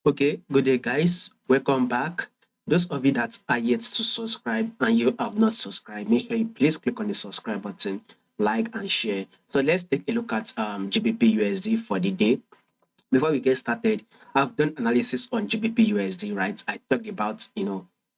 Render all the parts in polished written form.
Okay, good day, guys. Welcome back. Those of you that are yet to subscribe and you have not subscribed, make sure you please click on the subscribe button, like and share. So let's take a look at GBP for the day. Before we get started, I've done analysis on GBP right? I talked about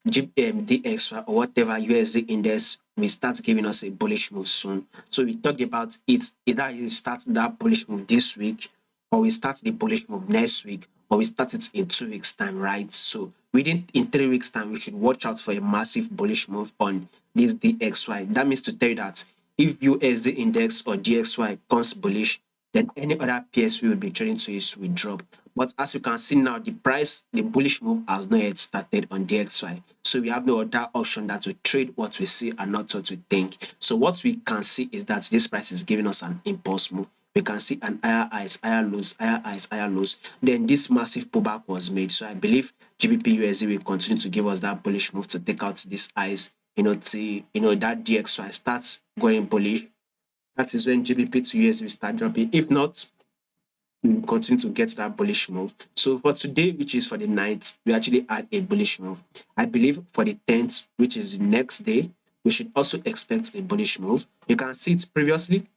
DXY or whatever USD index will start giving us a bullish move soon. So we talked about it either it starts that bullish move this week, or we start the bullish move next week, or we start it in 2 weeks time, right? So within in 3 weeks time, we should watch out for a massive bullish move on this DXY. That means to tell you that if USD index or DXY comes bullish, then any other pairs we will be trading to is will drop. But as you can see now, the bullish move has not yet started on DXY. So we have no other option than to trade what we see and not what we think. So what we can see is that this price is giving us an impulse move. We can see an higher highs, higher lows, higher highs, higher lows. Then this massive pullback was made. So I believe GBPUSD will continue to give us that bullish move to take out these highs, to that DXY starts going bullish. That is when GBP to USD will start dropping. If not, we will continue to get that bullish move. So for today, which is for the 9th, we actually had a bullish move. I believe for the 10th, which is the next day, we should also expect a bullish move. You can see it previously,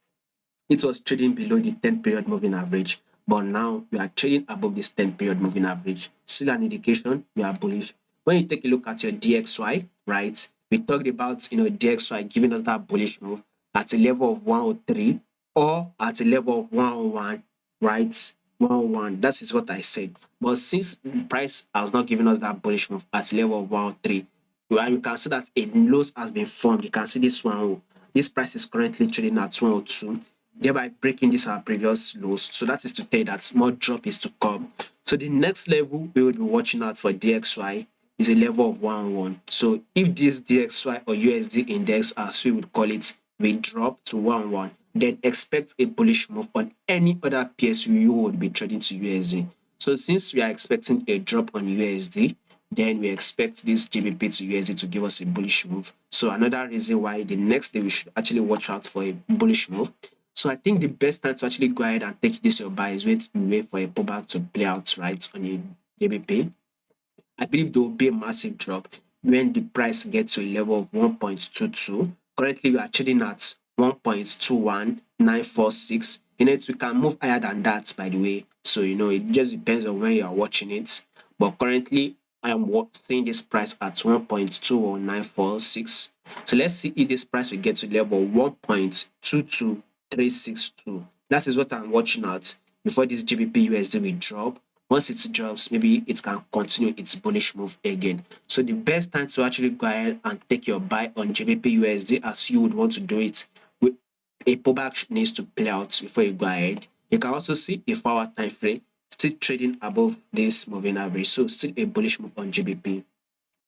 it was trading below the 10 period moving average, but now we are trading above this 10 period moving average. Still an indication we are bullish. When you take a look at your DXY, right, we talked about DXY giving us that bullish move at a level of 103 or at a level of 101, right? 101. That is what I said. But since the price has not given us that bullish move at a level of 103, well, you can see that a loss has been formed. You can see this one. This price is currently trading at 102, thereby breaking this our previous lows. So that is to tell you that more drop is to come. So the next level we will be watching out for DXY is a level of 101. So if this DXY or USD index, as we would call it, will drop to 101, then expect a bullish move on any other pairs you would be trading to USD. So since we are expecting a drop on USD, then we expect this GBP to USD to give us a bullish move. So another reason why the next day we should actually watch out for a bullish move. So I think the best time to actually go ahead and take this your buy is wait for a pullback to play out right on a GBP. I believe there will be a massive drop when the price gets to a level of 1.22. Currently, we are trading at 1.21946. We can move higher than that, by the way. So, it just depends on when you are watching it. But currently, I am seeing this price at 1.21946. So let's see if this price will get to level 1.22362. That is what I'm watching at before this GBP USD will drop. Once it drops, maybe it can continue its bullish move again. So the best time to actually go ahead and take your buy on GBP USD as you would want to do it, with a pullback needs to play out before you go ahead. You can also see a 4-hour time frame still trading above this moving average. So still a bullish move on GBP.